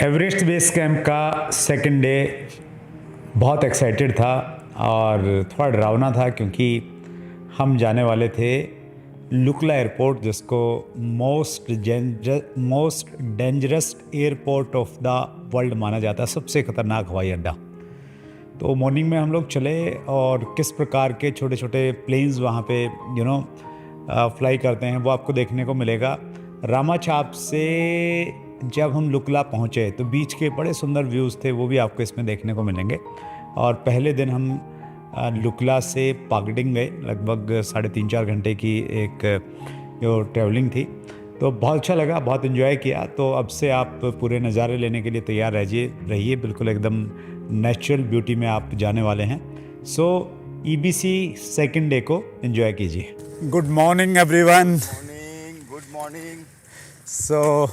Everest base camp का second day बहुत excited था और थोड़ा डरावना था क्योंकि हम जाने वाले थे लुकला एयरपोर्ट, जिसको most dangerous airport of the world माना जाता है, सबसे ख़तरनाक हवाई अड्डा। तो मॉर्निंग में हम लोग चले और किस प्रकार के छोटे छोटे प्लेन्स वहाँ पे फ्लाई करते हैं वो आपको देखने को मिलेगा। रामाछाप से जब हम लुकला पहुँचे तो बीच के बड़े सुंदर व्यूज़ थे, वो भी आपको इसमें देखने को मिलेंगे। और पहले दिन हम लुकला से पागडिंग गए, लगभग 3.5-4 घंटे की एक जो ट्रैवलिंग थी, तो बहुत अच्छा लगा, बहुत इन्जॉय किया। तो अब से आप पूरे नज़ारे लेने के लिए तैयार रहिए, बिल्कुल एकदम नेचुरल ब्यूटी में आप जाने वाले हैं। सो EBC सेकंड डे को एंजॉय कीजिए। Good morning everyone. Good morning. So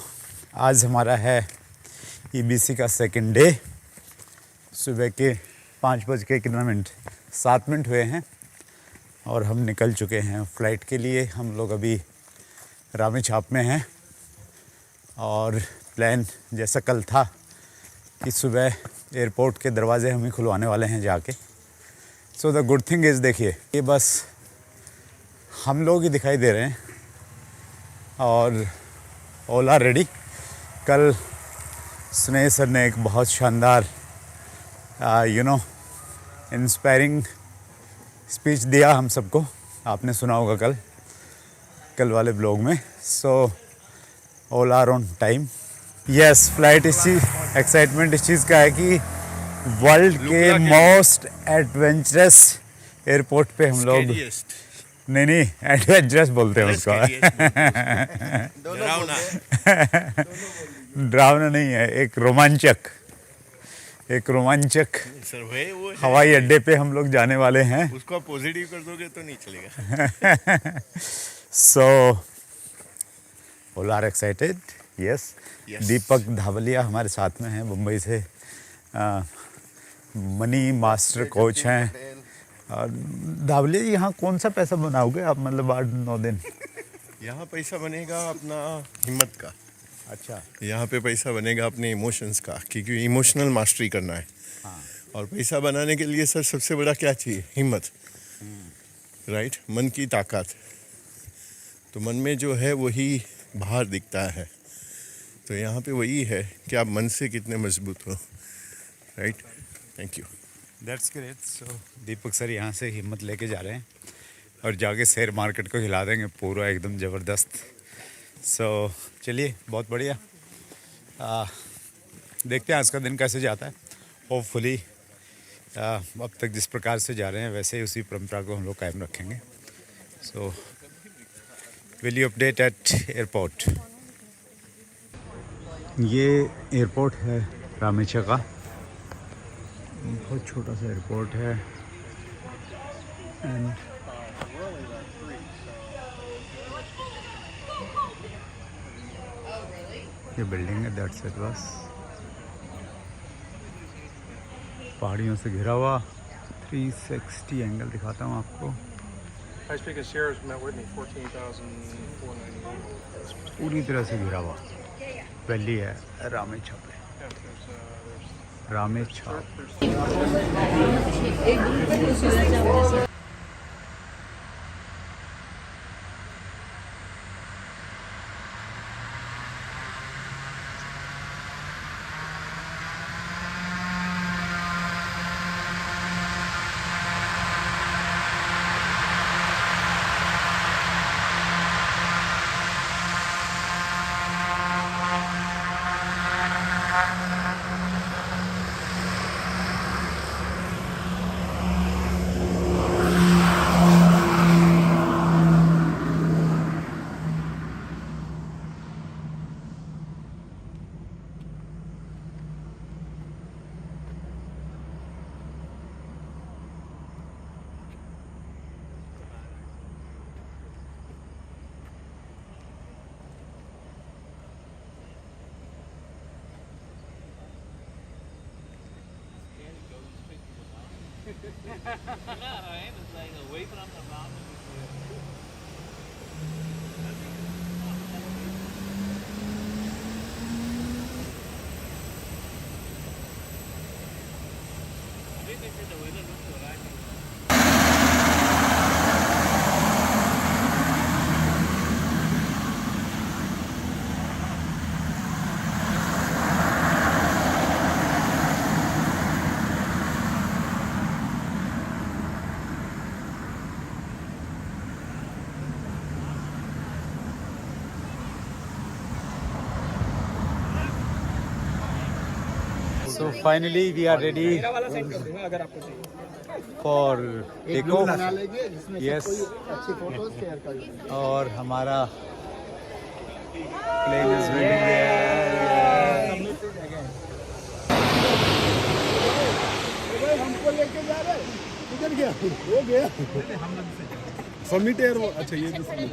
आज हमारा है EBC का सेकंड डे। सुबह के 5:07 हुए हैं और हम निकल चुके हैं फ़्लाइट के लिए। हम लोग अभी रामेछाप में हैं और प्लान जैसा कल था कि सुबह एयरपोर्ट के दरवाजे हम ही खुलवाने वाले हैं जाके। So the good thing is, देखिए ये बस हम लोग ही दिखाई दे रहे हैं और ऑल आर रेडी। कल स्नेह सर ने एक बहुत शानदार इंस्पायरिंग स्पीच दिया हम सबको, आपने सुना होगा कल वाले ब्लॉग में। So all are on time. Yes, flight इस चीज़ एक्साइटमेंट इस चीज़ का है कि वर्ल्ड के मोस्ट एडवेंचरस एयरपोर्ट पे हम लोग, नहीं एडवेंचरस बोलते हैं उसको डरावना नहीं है, एक रोमांचक हवाई अड्डे पे हम लोग जाने वाले हैं। उसको पॉजिटिव कर दोगे तो नहीं चलेगा। So all are excited. Yes, Deepak Dhavaliya हमारे साथ में हैं, मुंबई से मनी मास्टर कोच हैं। और धावलिया जी, यहाँ कौन सा पैसा बनाओगे आप, मतलब 8-9 दिन? यहाँ पैसा बनेगा अपना हिम्मत का। अच्छा, यहाँ पे पैसा बनेगा अपने इमोशंस का, क्योंकि इमोशनल मास्टरी करना है। हाँ। और पैसा बनाने के लिए सर सबसे बड़ा क्या चाहिए? हिम्मत, राइट? मन की ताकत। तो मन में जो है वही बाहर दिखता है। तो यहाँ पे वही है कि आप मन से कितने मजबूत हो, right? Thank you. That's great. So Deepak sir यहाँ से हिम्मत लेके जा रहे हैं और जाके शेयर मार्केट को हिला देंगे पूरा एकदम ज़बरदस्त। सो चलिए, बहुत बढ़िया। देखते हैं आज का दिन कैसे जाता है। होपफुली अब तक जिस प्रकार से जा रहे हैं वैसे ही उसी परंपरा को हम लोग कायम रखेंगे। So will you update eight airport. ये एयरपोर्ट है रामेछा का, बहुत छोटा सा एयरपोर्ट है। एंड ये बिल्डिंग है, दैट्स इट। बस पहाड़ियों से घिरा हुआ 360 एंगल दिखाता हूँ आपको। पूरी तरह से घिरा हुआ वैली है रामेछाप पे। Ramechhap So finally we are ready for takeoff. Yes. और हमारा plane is waiting there. हमको लेके जा रहे किधर गया वो गया समिट एयर वो अच्छा ये भी summit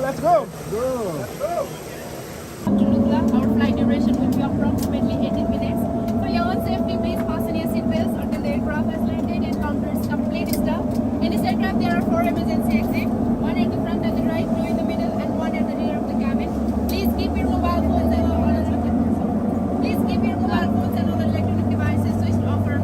let's go To Lukla, our flight duration will be approximately 18 minutes. For your own safety, please fasten your seatbelts until the aircraft has landed and counter is complete stop. In this aircraft, there are 4 emergency exits, one at the front and the right, 2 in the middle, and 1 at the rear of the cabin. Please keep your mobile phones and all please keep your mobile phones and other electronic devices switched off for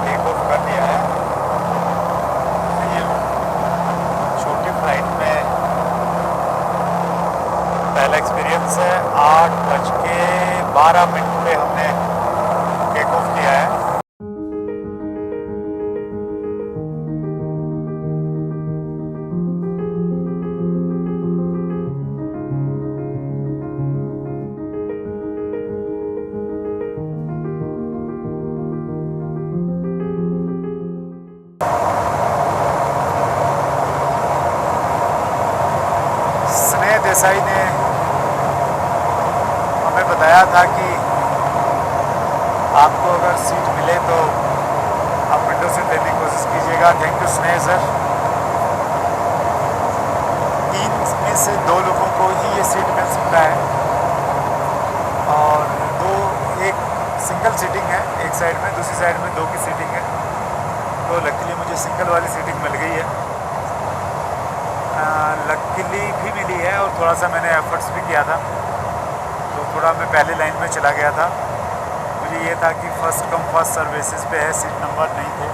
take off कर दिया है। ये छोटी flight में पहला experience है। 8:12 पे हमने टेक ऑफ किया है। स्नेह देसाई ने हमें बताया था कि आपको अगर सीट मिले तो आप विंडो सीट लेने की कोशिश कीजिएगा। थैंक यू स्नेह सर। 3 में से 2 लोगों को ही ये सीट मिल सकता है और एक सिंगल सीटिंग है एक साइड में, दूसरी साइड में 2 की सीटिंग है। तो लकीली मुझे सिंगल वाली सीटिंग मिल गई है। लकीली भी मिली है और थोड़ा सा मैंने एफर्ट्स भी किया था, तो थोड़ा मैं पहले लाइन में चला गया था। मुझे ये था कि फ़र्स्ट कम फर्स्ट सर्विसेज पे है, सीट नंबर नहीं थे।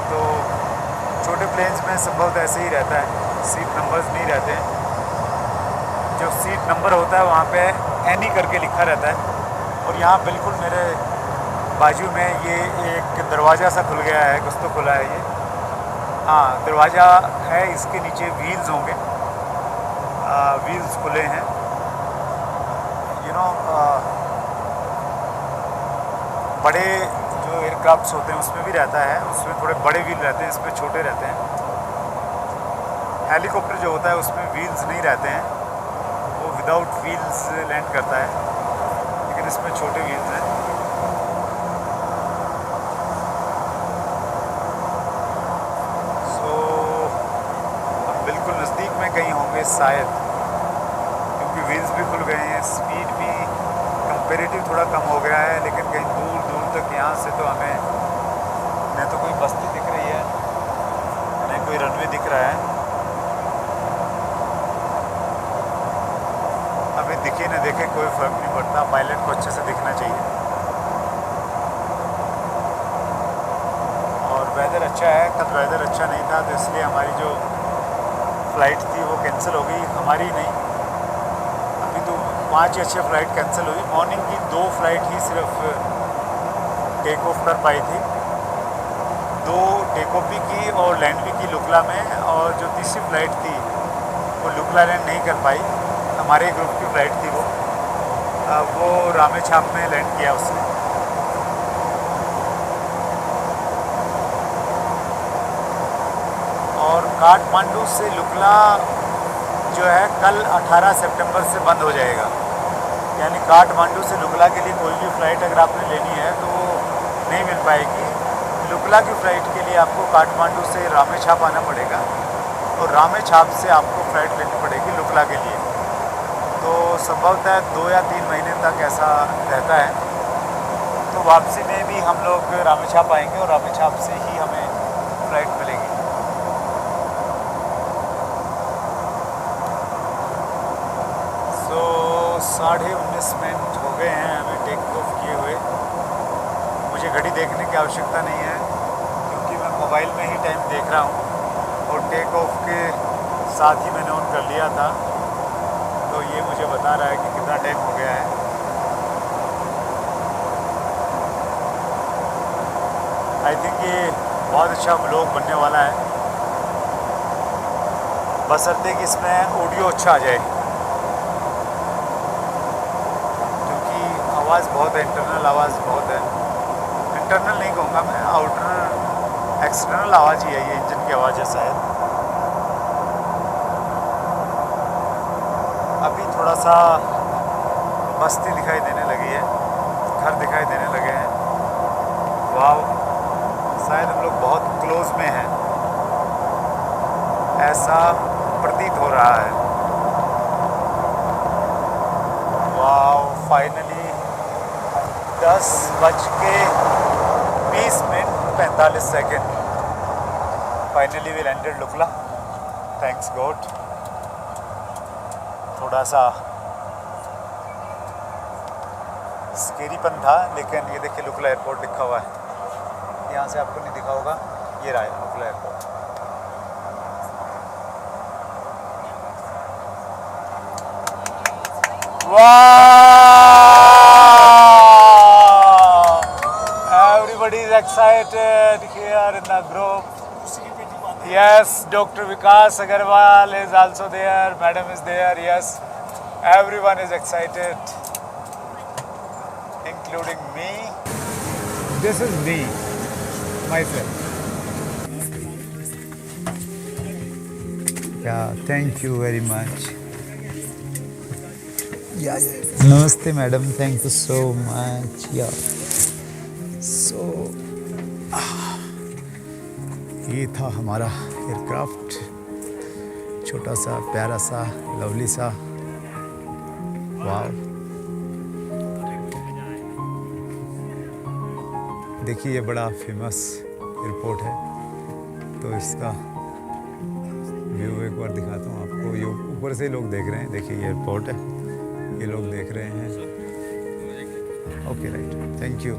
तो छोटे प्लेन्स में संभवतः ऐसे ही रहता है, सीट नंबर्स नहीं रहते हैं। जो सीट नंबर होता है वहाँ पे एनी करके लिखा रहता है। और यहाँ बिल्कुल मेरे बाजू में ये एक दरवाज़ा सा खुल गया है, कुछ तो खुला है ये। हाँ, दरवाज़ा है, इसके नीचे व्हील्स होंगे, व्हील्स खुले हैं। बड़े जो एयरक्राफ्ट्स होते हैं उसमें भी रहता है, उसमें थोड़े बड़े व्हील रहते हैं, इसमें छोटे रहते हैं। हेलीकॉप्टर जो होता है उसमें व्हील्स नहीं रहते हैं, वो विदाउट व्हील्स लैंड करता है, लेकिन इसमें छोटे व्हील्स हैं। नज़दीक में कहीं होंगे शायद, क्योंकि व्हील्स भी खुल गए हैं, स्पीड भी कंपेरेटिव थोड़ा कम हो गया है। लेकिन कहीं दूर दूर तक यहाँ से तो हमें न तो कोई बस्ती दिख रही है, न कोई रनवे दिख रहा है। हमें दिखे न देखे कोई फ़र्क नहीं पड़ता, पायलट को अच्छे से दिखना चाहिए। और वेदर अच्छा है, कल वेदर अच्छा नहीं था तो इसलिए हमारी जो फ़्लाइट थी वो कैंसिल हो गई, हमारी नहीं। अभी तो 5 या 6 फ़्लाइट कैंसिल हुई। मॉर्निंग की 2 फ़्लाइट ही सिर्फ टेक ऑफ कर पाई थी, 2 टेक ऑफ भी की और लैंड भी की लुकला में। और जो तीसरी फ़्लाइट थी वो लुकला लैंड नहीं कर पाई, हमारे ग्रुप की फ़्लाइट थी वो रामेछाप में लैंड किया उसने। और काठमांडू से लुकला जो है कल 18 सितंबर से बंद हो जाएगा। यानी काठमांडू से लुकला के लिए कोई भी फ़्लाइट अगर आपने लेनी है तो वो नहीं मिल पाएगी। लुकला की फ़्लाइट के लिए आपको काठमांडू से रामेछाप आना पड़ेगा। और रामेछाप से आपको फ़्लाइट लेनी पड़ेगी लुकला के लिए। तो संभवतः 2 या 3 महीने तक ऐसा रहता है। तो वापसी में भी हम लोग रामेछाप आएंगे और रामेछाप से ही हमें फ़्लाइट मिलेगी। सो 19:30 मिनट हो गए हैं हमें टेक ऑफ किए हुए। मुझे घड़ी देखने की आवश्यकता नहीं है क्योंकि मैं मोबाइल में ही टाइम देख रहा हूँ और टेक ऑफ के साथ ही मैंने ऑन कर लिया था। तो ये मुझे बता रहा है कि कितना टाइम हो गया है। आई थिंक ये बहुत अच्छा व्लॉग बनने वाला है, बशर्ते कि इसमें ऑडियो अच्छा आ जाए, क्योंकि आवाज़ बहुत है, इंटरनल आवाज़ बहुत है। इंटरनल नहीं कहूँगा मैं, आउटर एक्सटर्नल आवाज़ ही है, ये इंजन की आवाज़ है शायद। अभी थोड़ा सा बस्ती दिखाई देने लगी है, घर दिखाई देने लगे हैं। वाव, शायद हम लोग बहुत क्लोज में हैं, ऐसा प्रतीत हो रहा है। Wow, finally 10:20:45 finally we landed Lukla, thanks God. थोड़ा सा स्केरीपन था, लेकिन ये देखिए लुकला एयरपोर्ट लिखा हुआ है। यहाँ से आपको नहीं दिखा होगा, ये रहा है लुकला एयरपोर्ट। वाह, everybody is excited here in the group. Yes, Dr. Vikas Agarwal is also there, Madam is there, yes. Everyone is excited, including me. This is me, myself. Yeah, thank you very much. Yeah. Namaste, Madam. Thank you so much. Yeah. So. ये था हमारा aircraft, छोटा सा, प्यारा सा, lovely सा। वाव, देखिए ये बड़ा फेमस एयरपोर्ट है, तो इसका व्यू एक बार दिखाता हूँ आपको। ये ऊपर से लोग देख रहे हैं, देखिए ये एयरपोर्ट है, ये लोग देख रहे हैं। Okay, right, thank you.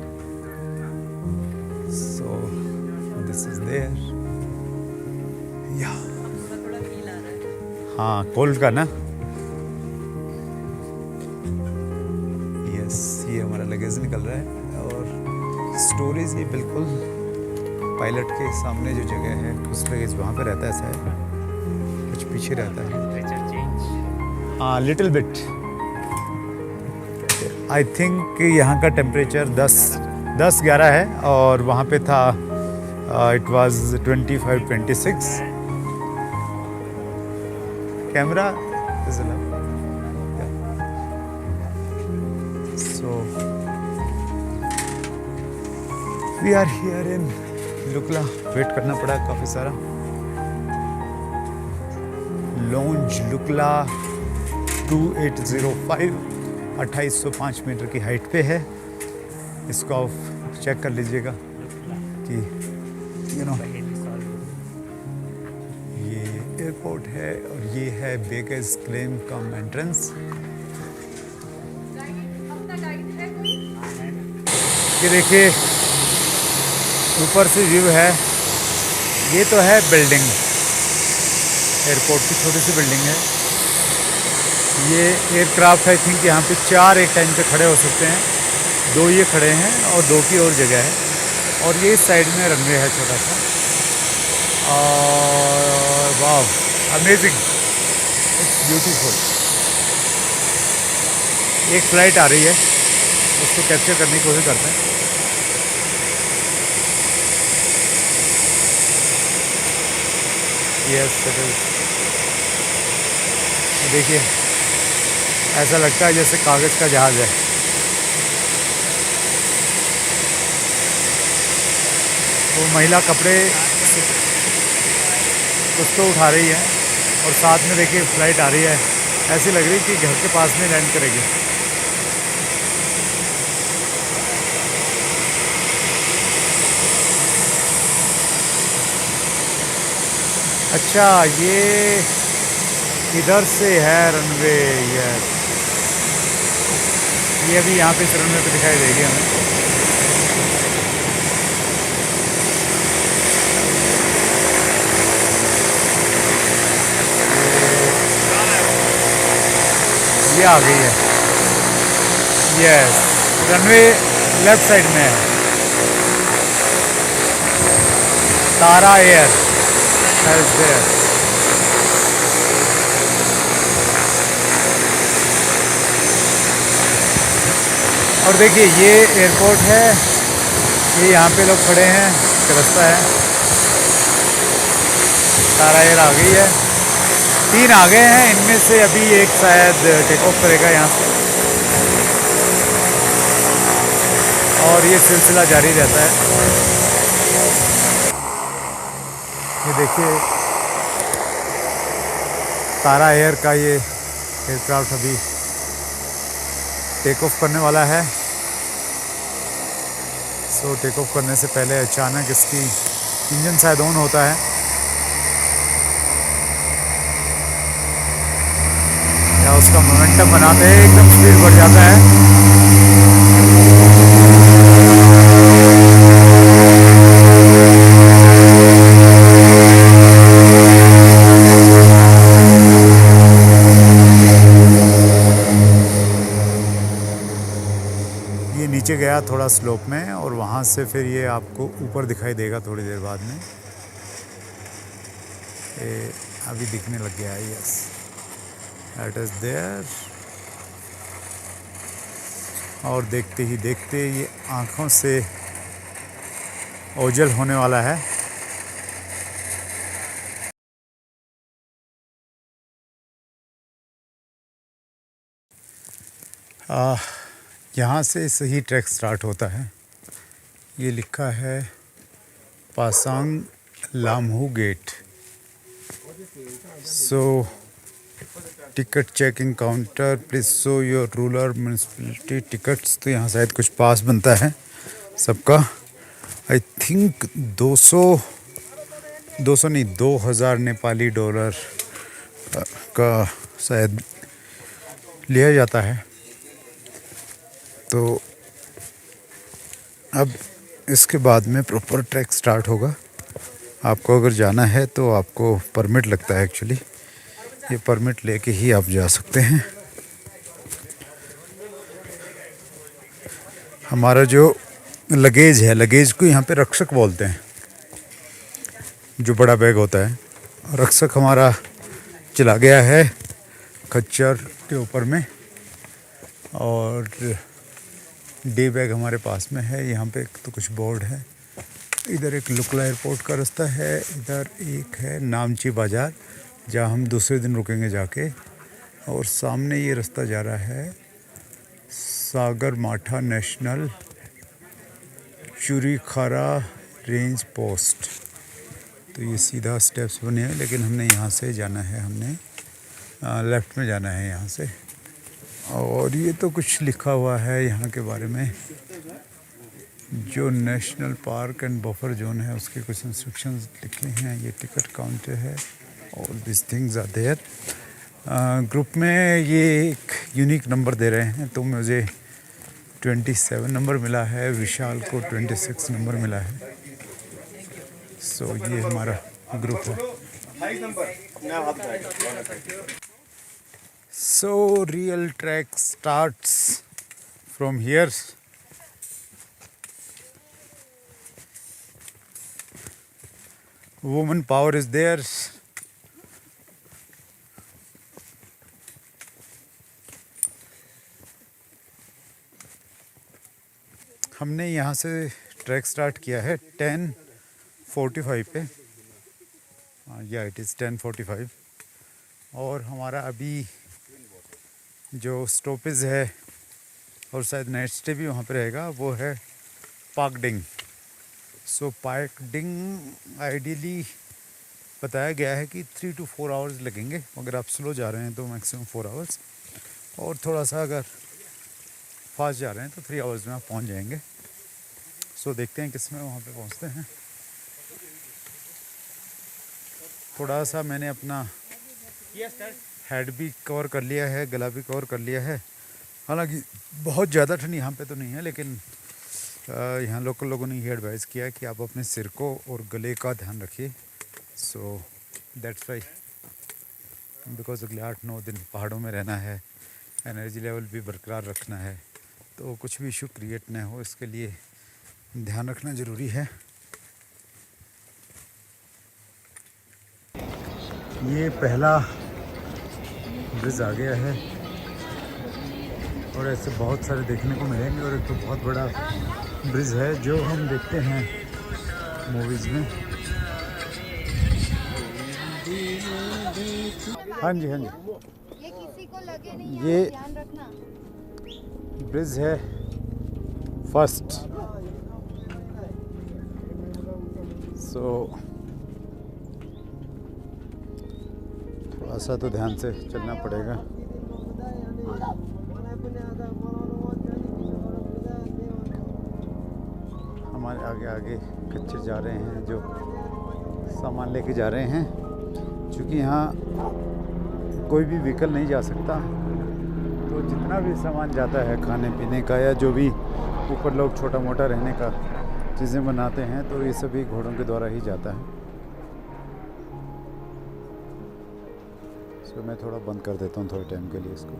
So this is there. या हाँ, कोल्ड का ना। यस, ये हमारा लगेज निकल रहा है और स्टोरेज ये बिल्कुल पायलट के सामने जो जगह है, उस लगेज वहाँ पे रहता है शायद, कुछ पीछे रहता है। हाँ, लिटिल बिट। आई थिंक यहाँ का टेम्परेचर 10-11 है और वहाँ पे था it was 25-26। Camera is allowed. So we are here in Lukla. Wait करना पड़ा काफ़ी सारा। लॉन्ज लुकला 2805 2805 मीटर की हाइट पे है। इसको आप चेक कर लीजिएगा कि ये एयरपोर्ट है और ये है बेगर्स क्लेम कम एंट्रेंस। ये देखिए ऊपर से व्यू है, ये तो है बिल्डिंग, एयरपोर्ट की छोटी सी बिल्डिंग है। ये एयरक्राफ्ट आई थिंक यहाँ पे 4 एक टाइम पे खड़े हो सकते हैं, 2 ये खड़े हैं और 2 की और जगह है। और ये इस साइड में रनवे है छोटा सा। और वाव, अमेजिंग, इट्स ब्यूटीफुल। एक फ्लाइट आ रही है, उसको कैप्चर करने की कोशिश करते हैं। यस, देखिए ऐसा लगता है जैसे कागज़ का जहाज़ है। वो महिला कपड़े कुछ तो उठा रही है और साथ में देखिए फ्लाइट आ रही है, ऐसी लग रही कि घर के पास में लैंड करेगी। अच्छा, ये इधर से है रनवे। ये अभी यहाँ पे इस रनवे पे दिखाई देगी हमें। ये आ गई है। यस, रनवे लेफ्ट साइड में है। तारा एयर is there। और देखिए ये एयरपोर्ट है, ये यहाँ पे लोग खड़े हैं, इसका रास्ता है। तारा एयर आ गई है, 3 आ गए हैं, इनमें से अभी एक शायद टेक ऑफ करेगा यहाँ से और ये सिलसिला जारी रहता है। ये देखिए तारा एयर का ये एयरक्राफ्ट अभी टेक ऑफ करने वाला है। सो टेक ऑफ करने से पहले अचानक इसकी इंजन शायद ऑन होता है। या उसका मोमेंटम बनाते हैं, एकदम स्पीड बढ़ जाता है। ये नीचे गया थोड़ा स्लोप में और वहाँ से फिर ये आपको ऊपर दिखाई देगा थोड़ी देर बाद में। ये अभी दिखने लग गया है। Yes, that is there. और देखते ही देखते ये आँखों से ओझल होने वाला है। यहाँ से सही ट्रैक स्टार्ट होता है। ये लिखा है Pasang Lhamu gate. So ticket checking counter, please show your rural municipality tickets. तो यहाँ शायद कुछ पास बनता है सबका। आई थिंक 200 नहीं 2000 नेपाली डॉलर का शायद लिया जाता है। तो अब इसके बाद में प्रॉपर ट्रैक स्टार्ट होगा। आपको अगर जाना है तो आपको परमिट लगता है एक्चुअली। ये परमिट लेके ही आप जा सकते हैं। हमारा जो लगेज है, लगेज को यहाँ पे रक्षक बोलते हैं, जो बड़ा बैग होता है। रक्षक हमारा चला गया है खच्चर के ऊपर में और डे बैग हमारे पास में है। यहाँ पे तो कुछ बोर्ड है। इधर एक लुकला एयरपोर्ट का रास्ता है, इधर एक है नामची बाज़ार जहाँ हम दूसरे दिन रुकेंगे जाके। और सामने ये रास्ता जा रहा है सागर माठा नेशनल चूरीखारा रेंज पोस्ट। तो ये सीधा स्टेप्स बने हैं, लेकिन हमने यहाँ से जाना है, हमने लेफ़्ट में जाना है यहाँ से। और ये तो कुछ लिखा हुआ है यहाँ के बारे में, जो national park and buffer zone है उसके कुछ इंस्ट्रक्शंस लिखे हैं। ये टिकट काउंटर है और this things are there. Group में ये एक यूनिक नंबर दे रहे हैं, तो मुझे 27 नंबर मिला है, विशाल को 26 नंबर मिला है। सो ये हमारा ग्रुप है। So real trek starts from here. Woman power is there. हमने यहाँ से ट्रैक स्टार्ट किया है 10:45 पे। या इट इज़ 10:45। और हमारा अभी जो स्टॉपेज है और शायद नाइट स्टे भी वहाँ पे रहेगा, वो है पाकडिंग। सो पाकडिंग आइडियली बताया गया है कि 3 to 4 आवर्स लगेंगे। अगर आप स्लो जा रहे हैं तो मैक्सिमम 4 आवर्स, और थोड़ा सा अगर फास्ट जा रहे हैं तो 3 आवर्स में आप पहुंच जाएंगे। सो देखते हैं किस में वहाँ पे पहुँचते हैं। थोड़ा सा मैंने अपना हेड भी कवर कर लिया है, गला भी कवर कर लिया है। हालांकि बहुत ज़्यादा ठंड यहाँ पे तो नहीं है, लेकिन यहाँ लोकल लोगों ने ये एडवाइस किया कि आप अपने सिर को और गले का ध्यान रखिए। सो दैट्स वाई, बिकॉज अगले 8-9 दिन पहाड़ों में रहना है, एनर्जी लेवल भी बरकरार रखना है, तो कुछ भी इशू क्रिएट ना हो इसके लिए ध्यान रखना ज़रूरी है। ये पहला ब्रिज आ गया है और ऐसे बहुत सारे देखने को मिलेंगे, और एक तो बहुत बड़ा ब्रिज है जो हम देखते हैं मूवीज़ में। हाँ जी, हाँ जी, ये किसी को लगे नहीं, ये ध्यान रखना। ब्रिज है फर्स्ट। सो थोड़ा सा तो ध्यान से चलना पड़ेगा। हमारे आगे आगे कच्चे जा रहे हैं जो सामान लेके जा रहे हैं, क्योंकि यहाँ कोई भी व्हीकल नहीं जा सकता, तो जितना भी सामान जाता है खाने पीने का या जो भी ऊपर लोग छोटा मोटा रहने का चीज़ें बनाते हैं, तो ये सभी घोड़ों के द्वारा ही जाता है। सो मैं थोड़ा बंद कर देता हूँ थोड़े टाइम के लिए इसको।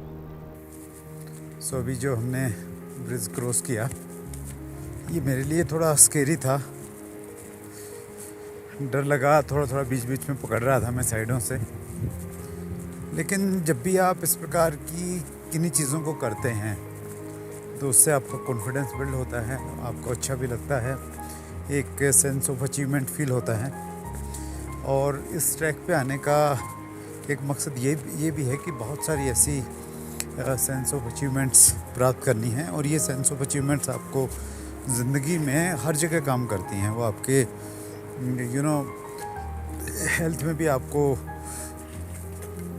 सो अभी जो हमने ब्रिज क्रॉस किया, ये मेरे लिए थोड़ा स्केरी था, डर लगा, थोड़ा थोड़ा बीच बीच में पकड़ रहा था मैं साइडों से। लेकिन जब भी आप इस प्रकार की किन्हीं चीज़ों को करते हैं तो उससे आपका कॉन्फिडेंस बिल्ड होता है, आपको अच्छा भी लगता है, एक सेंस ऑफ अचीवमेंट फील होता है। और इस ट्रैक पे आने का एक मकसद ये भी है कि बहुत सारी ऐसी सेंस ऑफ अचीवमेंट्स प्राप्त करनी है, और ये सेंस ऑफ अचीवमेंट्स आपको ज़िंदगी में हर जगह काम करती हैं। वो आपके हेल्थ में भी आपको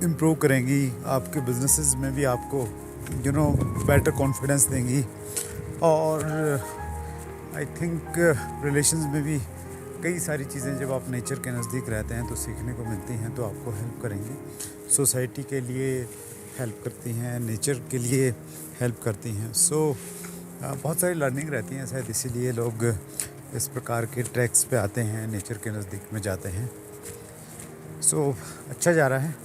इम्प्रूव करेंगी, आपके बिजनेसेस में भी आपको बेटर कॉन्फिडेंस देंगी, और आई थिंक रिलेशंस में भी कई सारी चीज़ें जब आप नेचर के नज़दीक रहते हैं तो सीखने को मिलती हैं, तो आपको हेल्प करेंगी, सोसाइटी के लिए हेल्प करती हैं, नेचर के लिए हेल्प करती हैं। सो बहुत सारी लर्निंग रहती हैं, शायद इसीलिए लोग इस प्रकार के ट्रैक्स पे आते हैं, नेचर के नज़दीक में जाते हैं। सो अच्छा जा रहा है।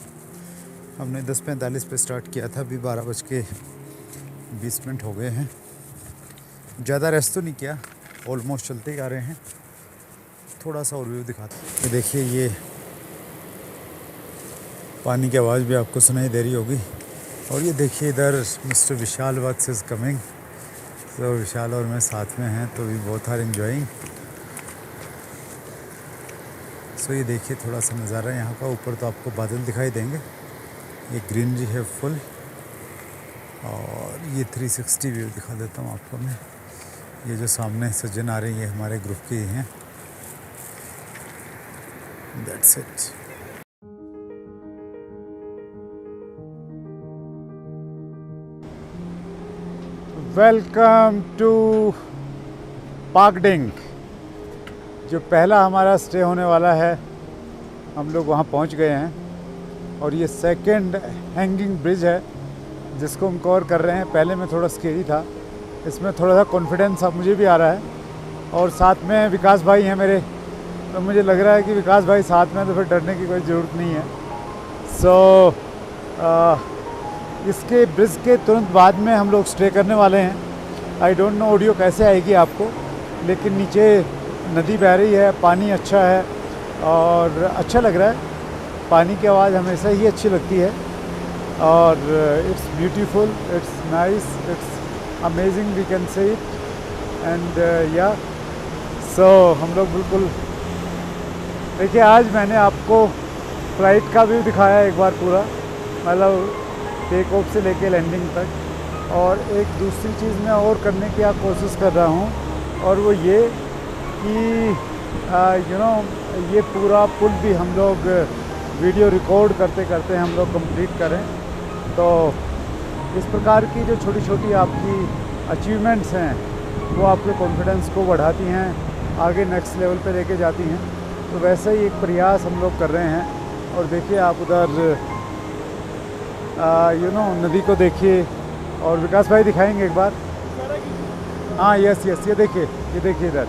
हमने 10:45 पे स्टार्ट किया था, अभी 12:20 हो गए हैं। ज़्यादा रेस्ट तो नहीं किया, ऑलमोस्ट चलते ही आ रहे हैं। थोड़ा सा और व्यू दिखाते हैं। ये देखिए, ये पानी की आवाज़ भी आपको सुनाई दे रही होगी। और ये देखिए इधर mister Vishal works is coming. तो विशाल और मैं साथ में हैं, तो वी बोथ आर एंजॉइंग। सो ये देखिए थोड़ा सा नज़ारा यहाँ का, ऊपर तो आपको बादल दिखाई देंगे, ये ग्रीनरी है फुल। और ये 360 व्यू दिखा देता हूँ आपको मैं। ये जो सामने सज्जन आ रही है हमारे ग्रुप की हैं। That's it. Welcome to Phakding. जो पहला हमारा स्टे होने वाला है, हम लोग वहाँ पहुँच गए हैं। और ये सेकंड हैंगिंग ब्रिज है जिसको हम कवर कर रहे हैं। पहले में थोड़ा स्केरी था, इसमें थोड़ा सा कॉन्फिडेंस अब मुझे भी आ रहा है। और साथ में विकास भाई हैं मेरे, तो मुझे लग रहा है कि विकास भाई साथ में, तो फिर डरने की कोई ज़रूरत नहीं है। सो इसके ब्रिज के तुरंत बाद में हम लोग स्टे करने वाले हैं। आई डोंट नो ऑडियो कैसे आएगी आपको, लेकिन नीचे नदी बह रही है, पानी अच्छा है और अच्छा लग रहा है। पानी की आवाज़ हमेशा ही अच्छी लगती है। और it's beautiful, it's nice, it's amazing, we can say it. And या सो हम लोग बिल्कुल देखिए, आज मैंने आपको फ्लाइट का व्यू दिखाया एक बार पूरा, मतलब टेक ऑफ से लेके लैंडिंग तक। और एक दूसरी चीज़ मैं और करने की कोशिश कर रहा हूँ, और वो ये कि ये पूरा पुल भी हम लोग वीडियो रिकॉर्ड करते करते हम लोग कंप्लीट करें। तो इस प्रकार की जो छोटी छोटी आपकी अचीवमेंट्स हैं वो आपके कॉन्फिडेंस को बढ़ाती हैं, आगे नेक्स्ट लेवल पे लेके जाती हैं। तो वैसे ही एक प्रयास हम लोग कर रहे हैं। और देखिए आप उधर नदी को देखिए, और विकास भाई दिखाएंगे एक बार। हाँ यस ये देखिए इधर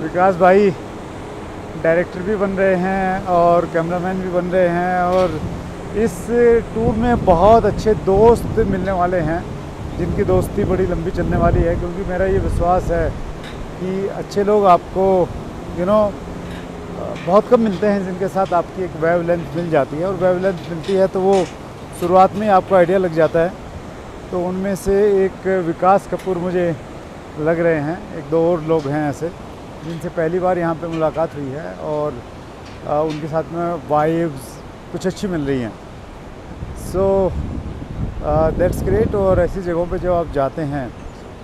विकास भाई डायरेक्टर भी बन रहे हैं और कैमरामैन भी बन रहे हैं। और इस टूर में बहुत अच्छे दोस्त मिलने वाले हैं जिनकी दोस्ती बड़ी लंबी चलने वाली है, क्योंकि मेरा ये विश्वास है कि अच्छे लोग आपको बहुत कम मिलते हैं जिनके साथ आपकी एक वेव लेंथ मिल जाती है। और वेव लेंथ मिलती है तो वो शुरुआत में आपको आइडिया लग जाता है। तो उनमें से एक विकास कपूर मुझे लग रहे हैं, एक दो और लोग हैं ऐसे जिनसे पहली बार यहाँ पे मुलाकात हुई है और उनके साथ में वाइब्स कुछ अच्छी मिल रही हैं। So that's great. और ऐसी जगहों पे जब आप जाते हैं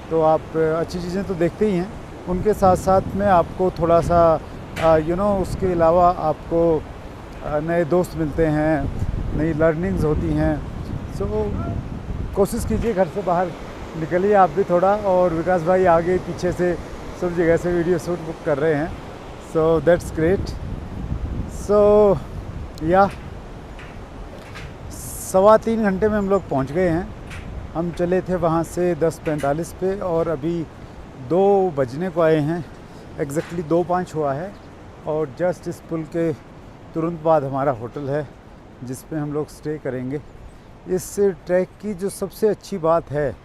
तो आप अच्छी चीज़ें तो देखते ही हैं, उनके साथ साथ में आपको थोड़ा सा उसके अलावा आपको नए दोस्त मिलते हैं, नई लर्निंग्स होती हैं। सो कोशिश कीजिए घर से बाहर निकलिए आप भी थोड़ा। और विकास भाई आगे पीछे से सब जगह से वीडियो शूट बुक कर रहे हैं। So that's great. सो या 3.25 घंटे में हम लोग पहुंच गए हैं। हम चले थे वहाँ से 10:45 पे और अभी 2 बजने को आए हैं। एग्जैक्टली 2:05 हुआ है। और जस्ट इस पुल के तुरंत बाद हमारा होटल है जिस पे हम लोग स्टे करेंगे। इस ट्रैक की जो सबसे अच्छी बात है,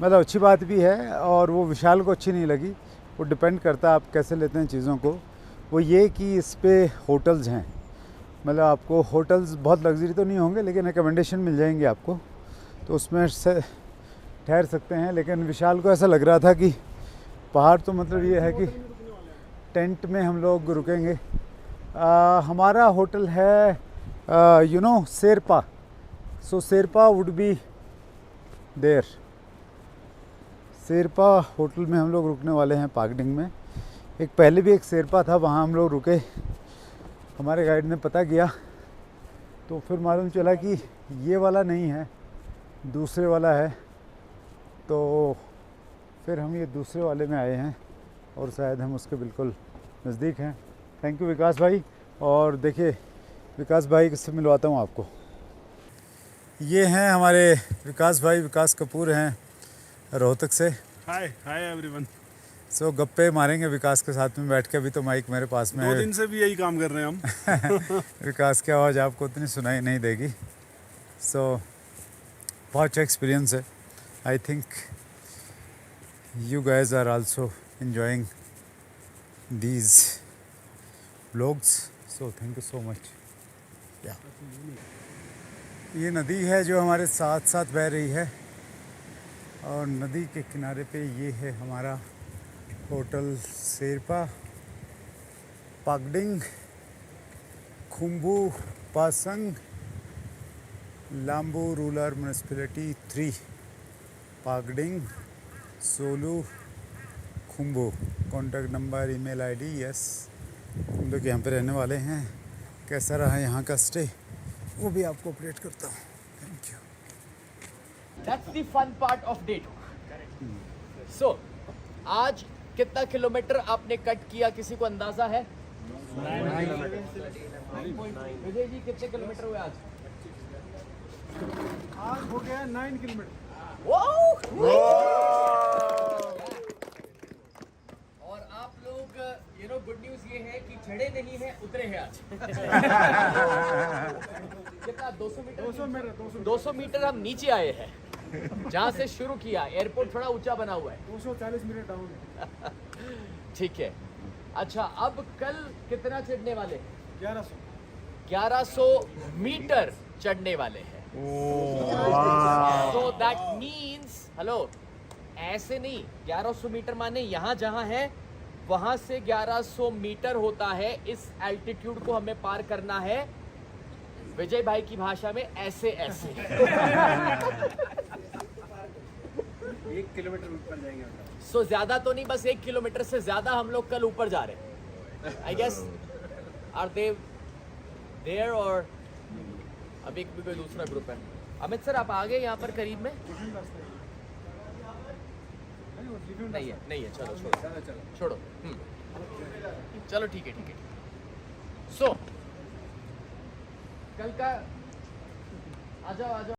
मतलब अच्छी बात भी है और वो विशाल को अच्छी नहीं लगी, वो डिपेंड करता है आप कैसे लेते हैं चीज़ों को, वो ये कि इस पे होटल्स हैं। मतलब आपको होटल्स बहुत लग्जरी तो नहीं होंगे लेकिन रिकमेंडेशन मिल जाएंगे आपको, तो उसमें से ठहर सकते हैं। लेकिन विशाल को ऐसा लग रहा था कि पहाड़ तो मतलब ये है कि टेंट में हम लोग रुकेंगे। हमारा होटल है Sherpa. So Sherpa would be there. Sherpa hotel में हम लोग रुकने वाले हैं पाकडिंग में। एक पहले भी एक शेरपा था, वहाँ हम लोग रुके। हमारे गाइड ने पता किया तो फिर मालूम चला कि ये वाला नहीं है, दूसरे वाला है। तो फिर हम ये दूसरे वाले में आए हैं और शायद हम उसके बिल्कुल नज़दीक हैं। थैंक यू विकास भाई। और देखिए विकास भाई से मिलवाता हूँ आपको। ये हैं हमारे विकास भाई, विकास कपूर हैं रोहतक से। Hi everyone. सो गप्पे मारेंगे विकास के साथ में बैठ के। अभी तो माइक मेरे पास में है। 2 दिन से भी यही काम कर रहे हैं हम। विकास की आवाज़ आपको उतनी सुनाई नहीं देगी। सो बहुत अच्छा एक्सपीरियंस है। I think you guys are also enjoying these vlogs, so thank you so much. ये नदी है जो हमारे साथ साथ बह रही है और नदी के किनारे पे ये है हमारा hotel Sherpa Phakding Khumbu Pasang Lhamu rural municipality 3 Phakding Solu Khumbu. Contact number, email ID, yes. हम लोग यहाँ पे रहने वाले हैं। कैसा रहा यहाँ का स्टे वो भी आपको अपडेट करता हूँ। Thank you. That's the fun part of day 2. So, आज कितना किलोमीटर आपने कट किया, किसी को अंदाजा है? 9 विजय जी कितने किलोमीटर हुए आज? आज हो गया 9 किलोमीटर। और आप लोग गुड न्यूज ये है कि चढ़े नहीं है, उतरे हैं आज। कितना 200 मीटर हम नीचे आए हैं जहाँ से शुरू किया। एयरपोर्ट थोड़ा ऊंचा बना हुआ है। 240 मीटर डाउन है। ठीक है। अच्छा, अब कल कितना चढ़ने वाले हैं? 1100 मीटर चढ़ने वाले हैं। So that means, हेलो, ऐसे नहीं 1100 मीटर माने यहाँ जहाँ है वहाँ से 1100 मीटर होता है। इस एल्टीट्यूड को हमें पार करना है विजय भाई की भाषा में ऐसे ऐसे। 1 किलोमीटर ऊपर जाएंगे। सो ज्यादा तो नहीं, बस 1 किलोमीटर से ज्यादा हम लोग कल ऊपर जा रहे हैं। I guess are they there और अभी भी कोई दूसरा ग्रुप है। अमित सर आप आ गए यहाँ पर करीब में? नहीं है चलो छोड़ो चलो ठीक है सो कल का आ जाओ